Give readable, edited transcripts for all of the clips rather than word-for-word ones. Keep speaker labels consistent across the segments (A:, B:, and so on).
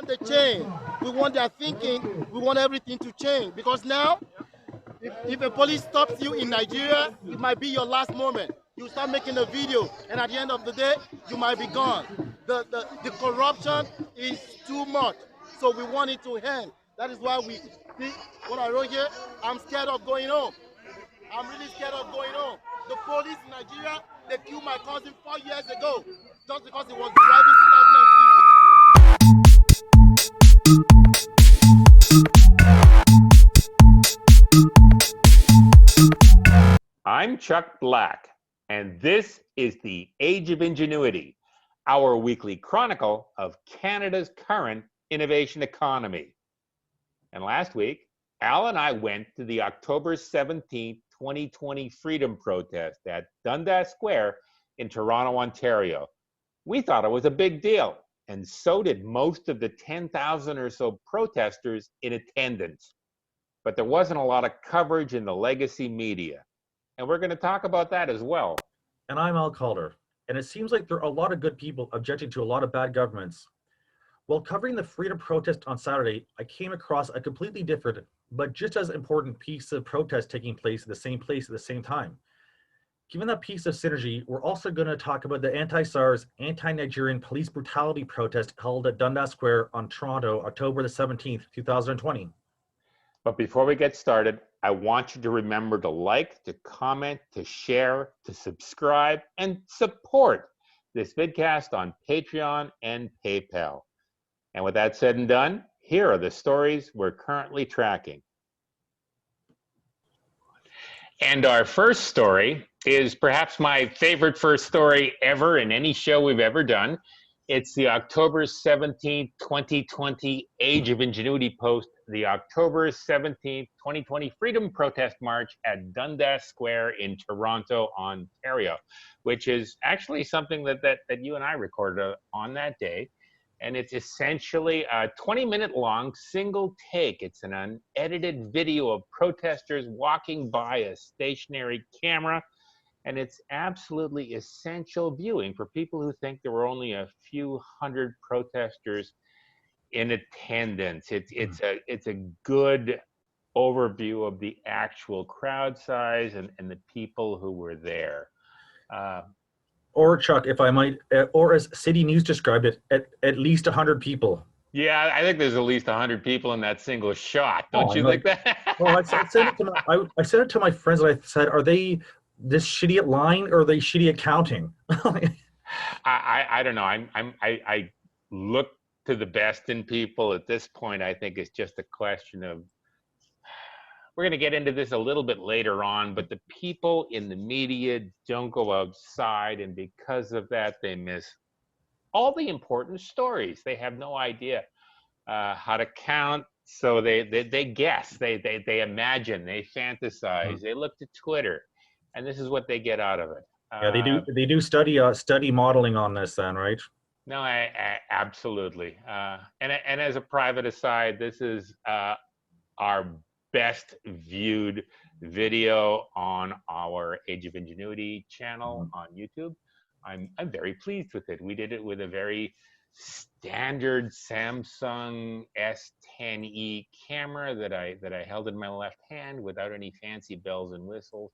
A: want the change. We want their thinking. We want everything to change. Because now, if a police stops you in Nigeria, it might be your last moment. You start making a video, and at the end of the day, you might be gone. The corruption is too much. So we want it to end. That is why we see what I wrote here. I'm scared of going home. I'm really scared of going home. The police in Nigeria, they killed my cousin 4 years ago just because he was driving 2050.
B: I'm Chuck Black, and this is the Age of Ingenuity, our weekly chronicle of Canada's current innovation economy. And last week, Al and I went to the October 17th, 2020 Freedom Protest at Dundas Square in Toronto, Ontario. We thought it was a big deal, and so did most of the 10,000 or so protesters in attendance. But there wasn't a lot of coverage in the legacy media. And we're going to talk about that as well.
C: And I'm Al Calder. And it seems like there are a lot of good people objecting to a lot of bad governments. While covering the freedom protest on Saturday, I came across a completely different, but just as important piece of protest taking place at the same place at the same time. Given that piece of synergy, we're also going to talk about the anti-SARS, anti-Nigerian police brutality protest held at Dundas Square on Toronto, October the 17th, 2020.
B: But before we get started, I want you to remember to like, to comment, to share, to subscribe, and support this vidcast on Patreon and PayPal. And with that said and done, here are the stories we're currently tracking. And our first story is perhaps my favorite first story ever in any show we've ever done. It's the October 17th, 2020 Age of Ingenuity post, the October 17th, 2020 Freedom Protest March at Dundas Square in Toronto, Ontario, which is actually something that you and I recorded on that day. And it's essentially a 20-minute long single take. It's an unedited video of protesters walking by a stationary camera. And it's absolutely essential viewing for people who think there were only a few hundred protesters in attendance. It's a good overview of the actual crowd size and the people who were there.
C: Or Chuck, if I might, or as City News described it, at least 100 people.
B: Yeah, I think there's at least 100 people in that single shot. Don't you think that?
C: Well, I said it to my friends, and I said, are they this shitty at line or are they shitty at counting?
B: I don't know. I look to the best in people at this point. I think it's just a question of, we're going to get into this a little bit later on, but the people in the media don't go outside, and because of that, they miss all the important stories. They have no idea how to count, so they guess, they imagine, they fantasize, they look to Twitter, and this is what they get out of it.
C: Yeah, they do study modeling on this then, right?
B: No, I absolutely. And as a private aside, this is our best viewed video on our Age of Ingenuity channel on YouTube. I'm very pleased with it. We did it with a very standard Samsung S10e camera that I held in my left hand without any fancy bells and whistles.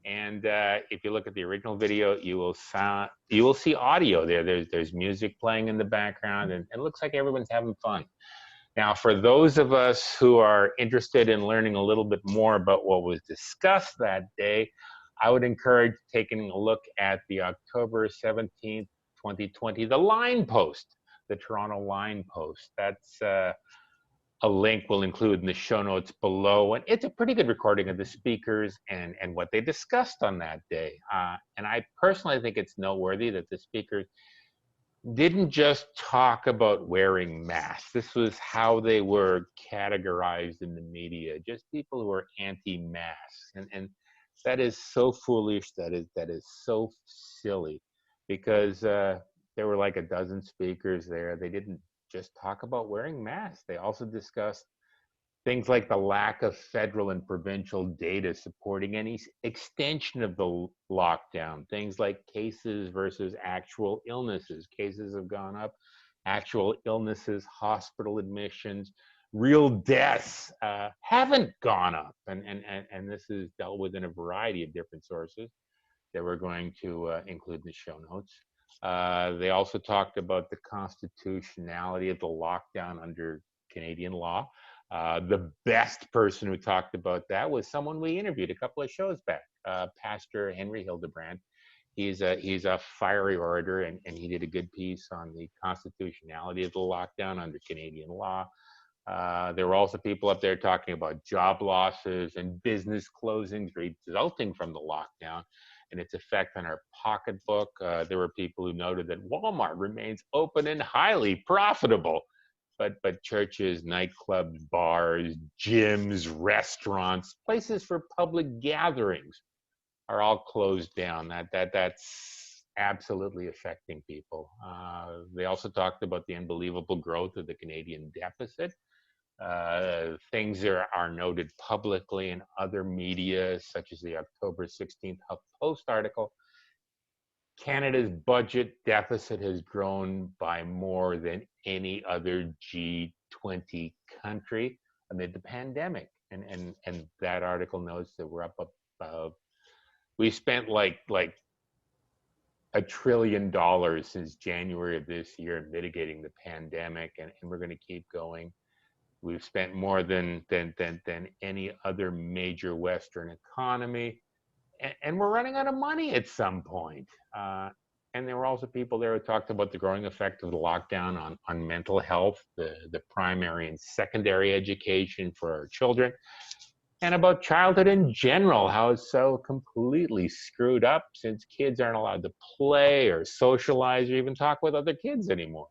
B: And if you look at the original video, you will see audio there. There's music playing in the background, and it looks like everyone's having fun. Now, for those of us who are interested in learning a little bit more about what was discussed that day, I would encourage taking a look at the October 17th, 2020, the Line Post, the Toronto Line Post. That's a link we'll include in the show notes below. And it's a pretty good recording of the speakers and what they discussed on that day. And I personally think it's noteworthy that the speakers didn't just talk about wearing masks. This was how they were categorized in the media, just people who are anti-masks. And that is so foolish, that is so silly, because there were like a dozen speakers there. They didn't just talk about wearing masks. They also discussed things like the lack of federal and provincial data supporting any extension of the lockdown, things like cases versus actual illnesses. Cases have gone up, actual illnesses, hospital admissions, real deaths haven't gone up. And this is dealt with in a variety of different sources that we're going to include in the show notes. They also talked about the constitutionality of the lockdown under Canadian law. The best person who talked about that was someone we interviewed a couple of shows back, Pastor Henry Hildebrand. He's a fiery orator, and he did a good piece on the constitutionality of the lockdown under Canadian law. There were also people up there talking about job losses and business closings resulting from the lockdown and its effect on our pocketbook. There were people who noted that Walmart remains open and highly profitable, but churches, nightclubs, bars, gyms, restaurants, places for public gatherings are all closed down. That's absolutely affecting people. They also talked about the unbelievable growth of the Canadian deficit. Things are noted publicly in other media, such as the October 16th HuffPost article. Canada's budget deficit has grown by more than any other G20 country amid the pandemic. And that article notes that we're up above, we spent like $1 trillion since January of this year mitigating the pandemic, and we're going to keep going. We've spent more than any other major Western economy, and we're running out of money at some point. And there were also people there who talked about the growing effect of the lockdown on mental health, the primary and secondary education for our children, and about childhood in general, how it's so completely screwed up since kids aren't allowed to play or socialize or even talk with other kids anymore.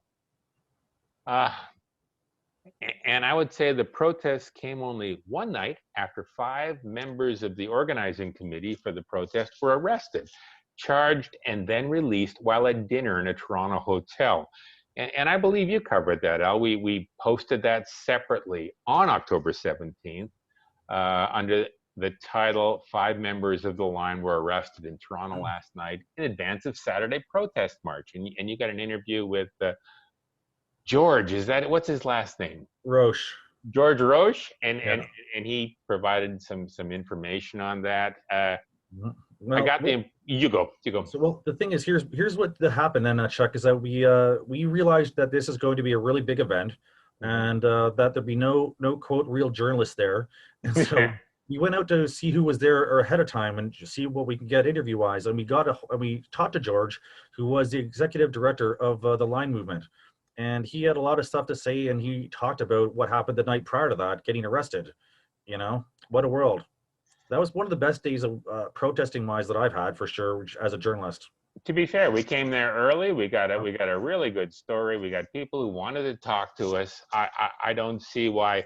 B: And I would say the protests came only one night after 5 members of the organizing committee for the protest were arrested, charged, and then released while at dinner in a Toronto hotel. And I believe you covered that, Al. We posted that separately on October 17th under the title, 5 members of the line were arrested in Toronto last night in advance of Saturday protest march. And you got an interview with George, what's his last name?
C: Roche.
B: George Roche, and he provided some information on that.
C: Well,
B: you go.
C: So, well, the thing is, here's what happened then, Chuck, is that we realized that this is going to be a really big event, and that there'd be no quote real journalists there, and so we went out to see who was there ahead of time and see what we can get interview wise, and we talked to George, who was the executive director of the Line Movement. And he had a lot of stuff to say, and he talked about what happened the night prior to that, getting arrested. You know, what a world. That was one of the best days of protesting wise that I've had, for sure, as a journalist.
B: To be fair, we came there early. We got a really good story. We got people who wanted to talk to us. I don't see why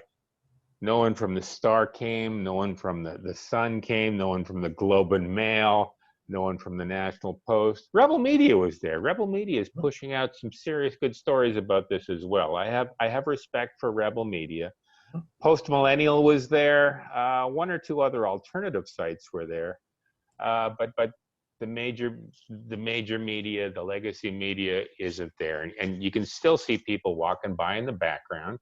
B: no one from the Star came, no one from the Sun came, no one from the Globe and Mail, no one from the National Post. Rebel Media was there. Rebel Media is pushing out some serious good stories about this as well. I have respect for Rebel Media. Post Millennial was there. 1 or 2 other alternative sites were there. But the major media, the legacy media, isn't there. And you can still see people walking by in the background.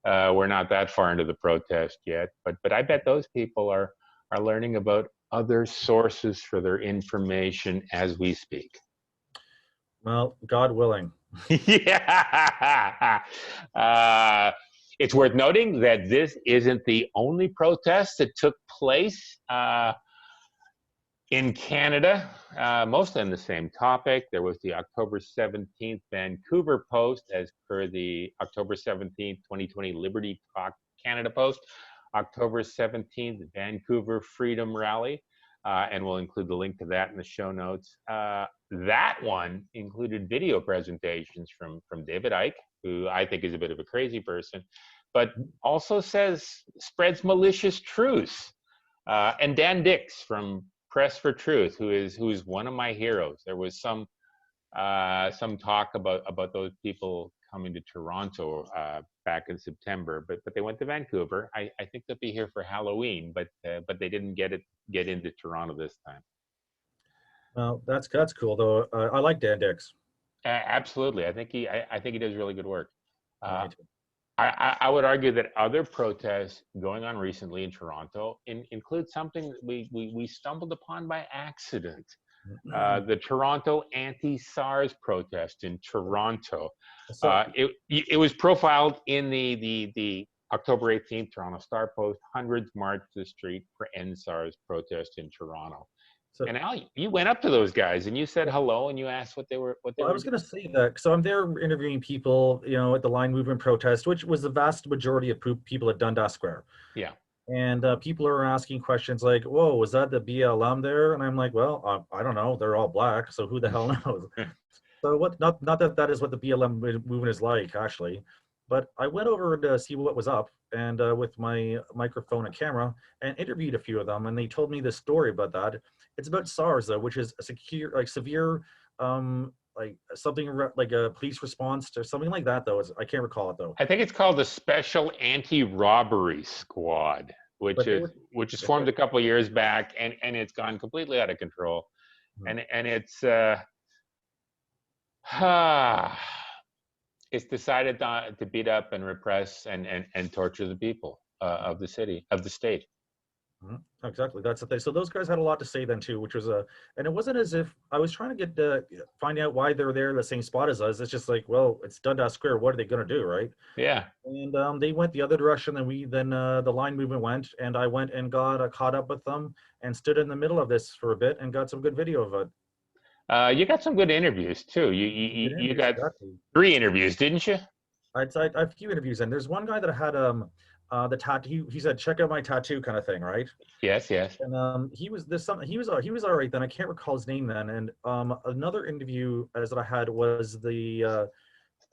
B: We're not that far into the protest yet, but I bet those people are learning about other sources for their information as we speak.
C: Well, God willing.
B: Yeah. It's worth noting that this isn't the only protest that took place in Canada, mostly on the same topic. There was the October 17th Vancouver Post, as per the October 17th, 2020 Liberty Talk Canada Post. October 17th, Vancouver Freedom Rally, and we'll include the link to that in the show notes. That one included video presentations from David Icke, who I think is a bit of a crazy person, but also spreads malicious truths. And Dan Dix from Press for Truth, who is one of my heroes. There was some talk about those people coming to Toronto back in September, but they went to Vancouver. I think they'll be here for Halloween, but they didn't get into Toronto this time.
C: Well, that's cool though. I like Dan Dix.
B: Absolutely. I think he does really good work.
C: Yeah,
B: Uh,
C: me too.
B: I would argue that other protests going on recently in Toronto include something that we stumbled upon by accident. The Toronto anti-SARS protest in Toronto.
C: So
B: It was profiled in the October 18th Toronto Star Post. Hundreds marched the street for end SARS protest in Toronto.
C: so
B: And Al, you went up to those guys and you said hello and you asked what they were
C: Well, I was
B: doing.
C: going to say that. So I'm there interviewing people, at the line movement protest, which was the vast majority of people at Dundas Square.
B: Yeah.
C: And people are asking questions like, "Whoa, was that the BLM there?" And I'm like, "Well, I don't know. They're all black, so who the hell knows?" So what? Not that that is what the BLM movement is like, actually. But I went over to see what was up, and with my microphone and camera, and interviewed a few of them, and they told me this story about that. It's about SARS, though, which is a severe, like something like a police response or something like that. Though I can't recall it though.
B: I think it's called the Special Anti-Robbery Squad,
C: But they were,
B: which is formed a couple of years back, and it's gone completely out of control, and it's decided to beat up and repress and torture the people of the city of the state.
C: Exactly. That's the thing. So those guys had a lot to say then too, which was and it wasn't as if I was trying to find out why they're there in the same spot as us. It's just like, well, it's Dundas Square. What are they going to do, right?
B: Yeah.
C: And they went the other direction than the line movement went, and I went and got caught up with them and stood in the middle of this for a bit and got some good video of it.
B: You got some good interviews too.
C: Good
B: You
C: interviews,
B: got
C: exactly.
B: 3 interviews, didn't you?
C: I had a few interviews, and there's one guy that had the tattoo. He said, "Check out my tattoo," kind of thing, right?
B: Yes, yes.
C: And he was he was all right then. I can't recall his name then. And another interview as that I had was the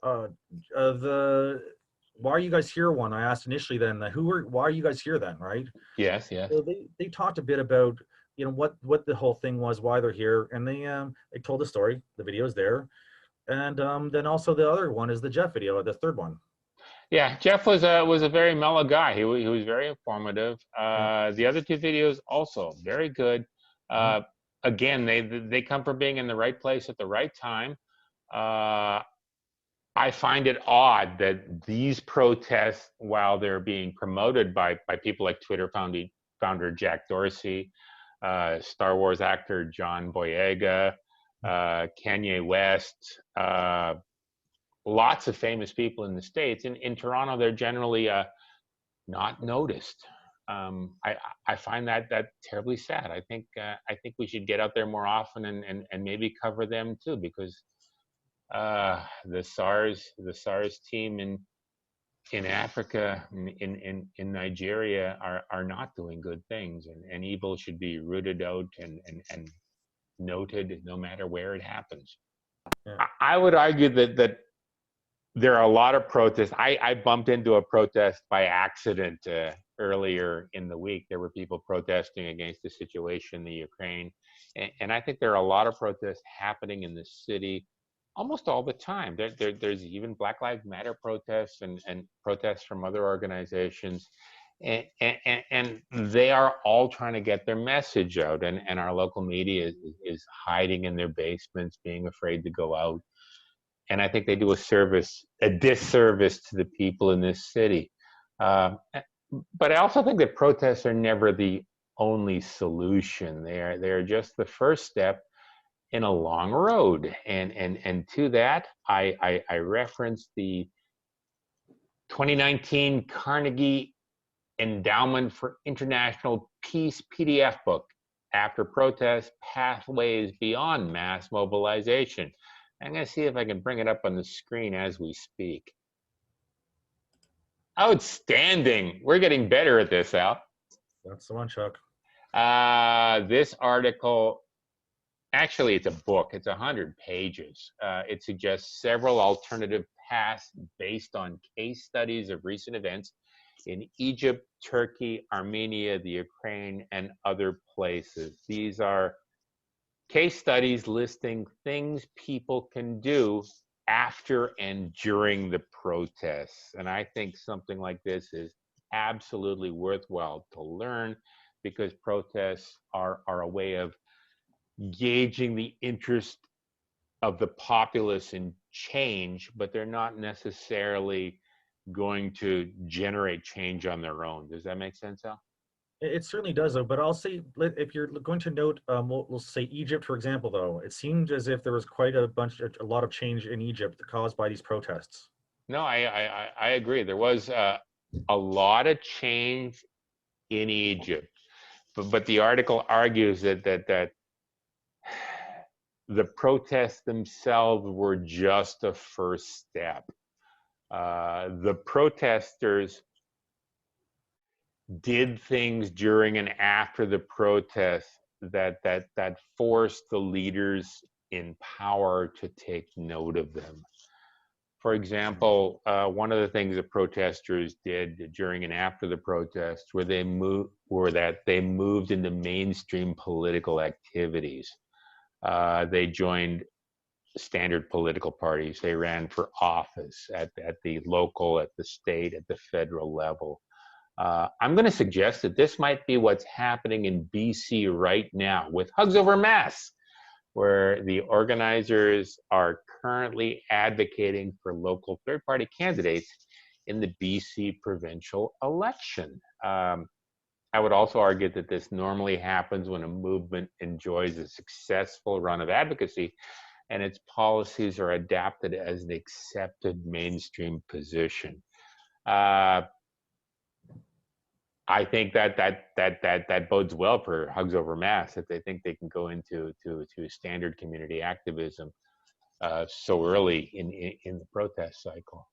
C: why are you guys here one. I asked initially then why are you guys here then, right?
B: Yes, yes.
C: So they talked a bit about what the whole thing was, why they're here, and they told the story. The video is there, and then also the other one is the Jeff video, the third one.
B: Yeah, Jeff was a very mellow guy. He was very informative. The other 2 videos also very good. Again, they come from being in the right place at the right time. I find it odd that these protests, while they're being promoted by people like Twitter founder Jack Dorsey, Star Wars actor John Boyega, Kanye West, lots of famous people in the States. In Toronto, they're generally not noticed. I find that terribly sad. I think we should get out there more often and maybe cover them too, because the SARS team in Africa, in Nigeria are not doing good things, and evil should be rooted out and noted no matter where it happens.
C: Yeah.
B: I would argue that there are a lot of protests. I bumped into a protest by accident earlier in the week. There were people protesting against the situation in the Ukraine. And I think there are a lot of protests happening in the city almost all the time. There's even Black Lives Matter protests and protests from other organizations. And they are all trying to get their message out. And our local media is hiding in their basements, being afraid to go out. And I think they do a disservice to the people in this city. But I also think that protests are never the only solution. They're just the first step in a long road. And to that, I referenced the 2019 Carnegie Endowment for International Peace PDF book, After Protests, Pathways Beyond Mass Mobilization. I'm going to see if I can bring it up on the screen as we speak. Outstanding. We're getting better at this, Al.
C: That's the one, Chuck.
B: This article, actually, it's a book. It's 100 pages. It suggests several alternative paths based on case studies of recent events in Egypt, Turkey, Armenia, the Ukraine, and other places. These are case studies listing things people can do after and during the protests. And I think something like this is absolutely worthwhile to learn, because protests are a way of gauging the interest of the populace in change, but they're not necessarily going to generate change on their own. Does that make sense, Al?
C: It certainly does, though. But I'll say, if you're going to note, we'll say Egypt, for example, though, it seemed as if there was quite a lot of change in Egypt caused by these protests.
B: No, I agree. There was a lot of change in Egypt, but the article argues that the protests themselves were just a first step. The protesters did things during and after the protests that forced the leaders in power to take note of them. For example, one of the things the protesters did during and after the protests were they moved into mainstream political activities. They joined standard political parties. They ran for office at the local, at the state, at the federal level. I'm going to suggest that this might be what's happening in BC right now with Hugs Over Masks, where the organizers are currently advocating for local third-party candidates in the BC provincial election. I would also argue that this normally happens when a movement enjoys a successful run of advocacy and its policies are adapted as an accepted mainstream position. I think that bodes well for Hugs Over Masks, that they think they can go into standard community activism so early in the protest cycle.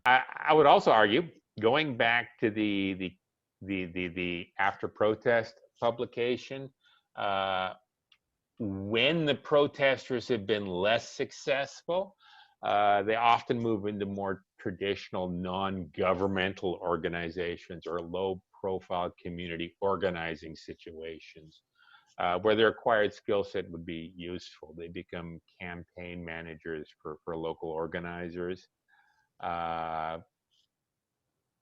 B: I would also argue, going back to the after protest publication, when the protesters have been less successful, they often move into more traditional non-governmental organizations or low-profile community organizing situations where their acquired skill set would be useful. They become campaign managers for local organizers,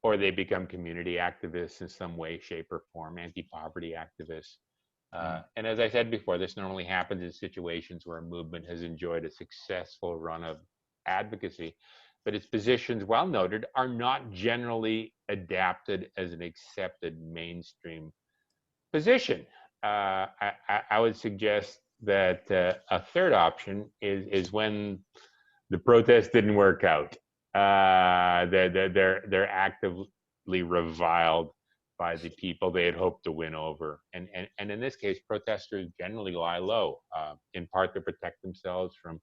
B: or they become community activists in some way, shape, or form, anti-poverty activists. And as I said before, this normally happens in situations where a movement has enjoyed a successful run of advocacy, but its positions, well noted, are not generally adapted as an accepted mainstream position. I would suggest that a third option is when the protest didn't work out. They're actively reviled by the people they had hoped to win over. And in this case, protesters generally lie low, in part to protect themselves from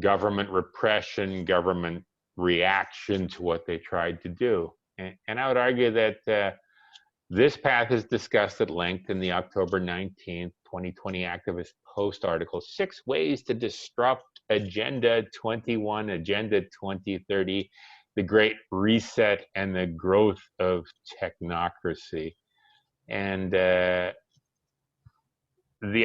B: government repression, government reaction to what they tried to do. And I would argue that this path is discussed at length in the October 19th, 2020 Activist Post article, 6 Ways to Disrupt Agenda 21, Agenda 2030, the Great Reset and the Growth of Technocracy. And the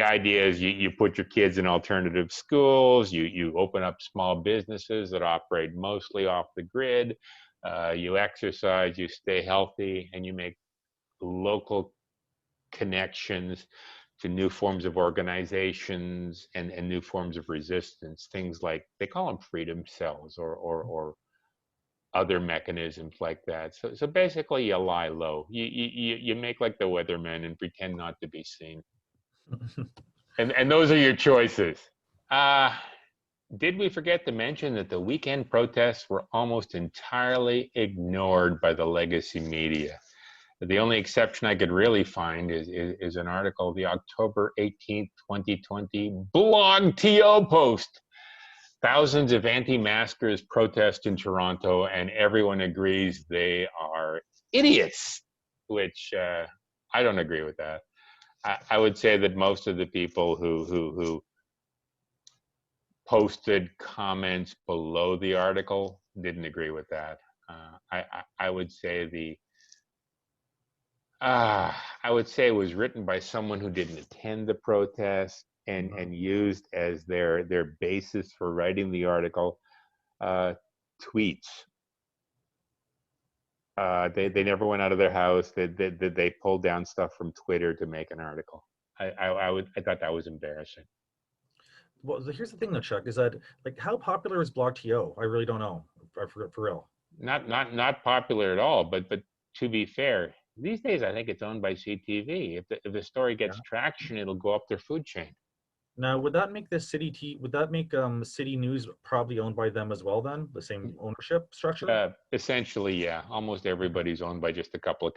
B: idea is you put your kids in alternative schools, you open up small businesses that operate mostly off the grid, you exercise, you stay healthy, and you make local connections to new forms of organizations and new forms of resistance, things like, they call them freedom cells or other mechanisms like that. So basically you lie low. You make like the weatherman and pretend not to be seen. And those are your choices. Did we forget to mention that the weekend protests were almost entirely ignored by the legacy media? The only exception I could really find is an article, the October 18th, 2020 blog TO post. Thousands of anti-maskers protest in Toronto and everyone agrees they are idiots, which I don't agree with that. I would say that most of the people who posted comments below the article didn't agree with that. I would say it was written by someone who didn't attend the protest and used as their basis for writing the article tweets. They never went out of their house. They pulled down stuff from Twitter to make an article. I thought that was embarrassing.
C: Well, here's the thing though, Chuck, is that like how popular is BlogTO? I really don't know. I forget for real.
B: Not popular at all. But to be fair, these days I think it's owned by CTV. If the story
C: Yeah.
B: gets traction, it'll go up their food chain.
C: Now, would that make the would that make City News probably owned by them as well then? The same ownership structure?
B: Essentially, yeah. Almost everybody's owned by just a couple of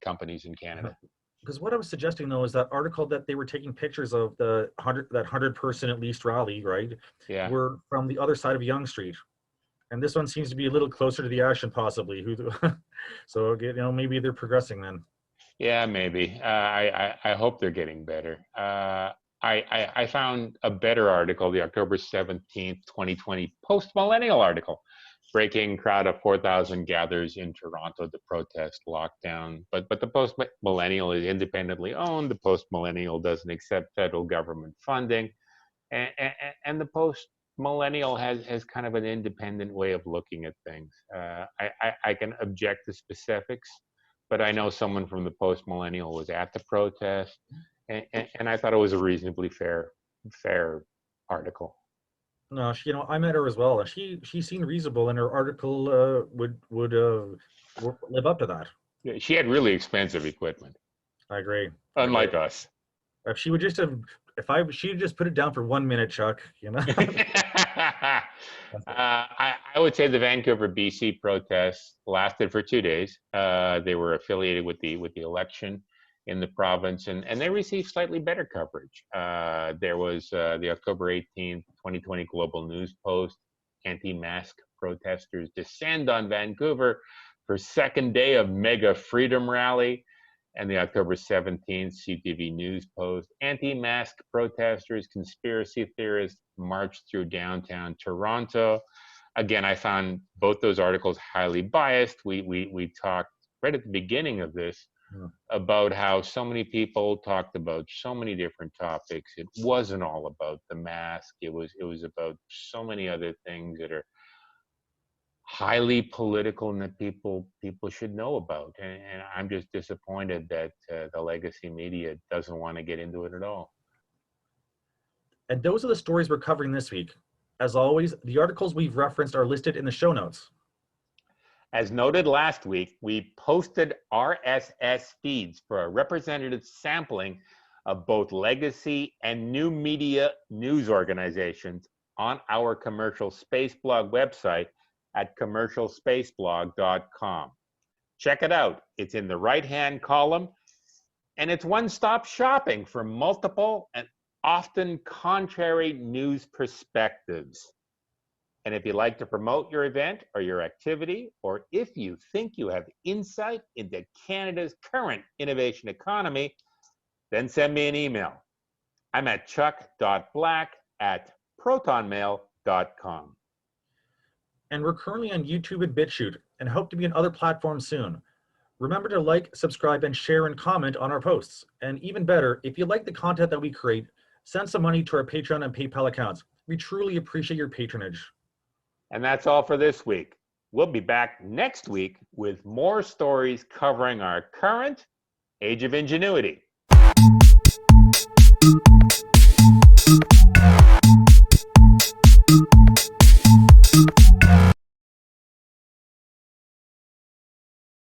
B: companies in Canada.
C: Because what I was suggesting though is that article that they were taking pictures of that 100-person at least rally, right?
B: Yeah.
C: Were from the other side of Yonge Street. And this one seems to be a little closer to the action possibly. So, you know, maybe they're progressing then.
B: Yeah, maybe. I hope they're getting better. I found a better article, the October 17th, 2020 post-millennial article. Breaking crowd of 4,000 gathers in Toronto to protest lockdown. But the post-millennial is independently owned. The post-millennial doesn't accept federal government funding. And the post-millennial has kind of an independent way of looking at things. I can object to specifics, but I know someone from the post-millennial was at the protest, and I thought it was a reasonably fair article.
C: No, you know, I met her as well, and she seemed reasonable, and her article would live up to that.
B: Yeah, she had really expensive equipment.
C: I agree.
B: Unlike us.
C: If she would just have, she'd just put it down for 1 minute, Chuck. You know.
B: I would say the Vancouver, BC protests lasted for 2 days. They were affiliated with the election in the province, and they received slightly better coverage. There was the October 18th, 2020 Global News Post, anti-mask protesters descend on Vancouver for second day of mega freedom rally. And the October 17th CTV News Post, anti-mask protesters, conspiracy theorists march through downtown Toronto. Again, I found both those articles highly biased. We talked right at the beginning of this about how so many people talked about so many different topics. It wasn't all about the mask. It was about so many other things that are highly political and that people should know about. And I'm just disappointed that the legacy media doesn't want to get into it at all.
C: And those are the stories we're covering this week. As always, the articles we've referenced are listed in the show notes.
B: As noted last week, we posted RSS feeds for a representative sampling of both legacy and new media news organizations on our Commercial Space Blog website at commercialspaceblog.com. Check it out. It's in the right-hand column, and it's one-stop shopping for multiple and often contrary news perspectives. And if you'd like to promote your event or your activity, or if you think you have insight into Canada's current innovation economy, then send me an email. I'm at chuck.black@protonmail.com.
C: And we're currently on YouTube and BitChute and hope to be on other platforms soon. Remember to like, subscribe, and share and comment on our posts. And even better, if you like the content that we create, send some money to our Patreon and PayPal accounts. We truly appreciate your patronage.
B: And that's all for this week. We'll be back next week with more stories covering our current age of ingenuity.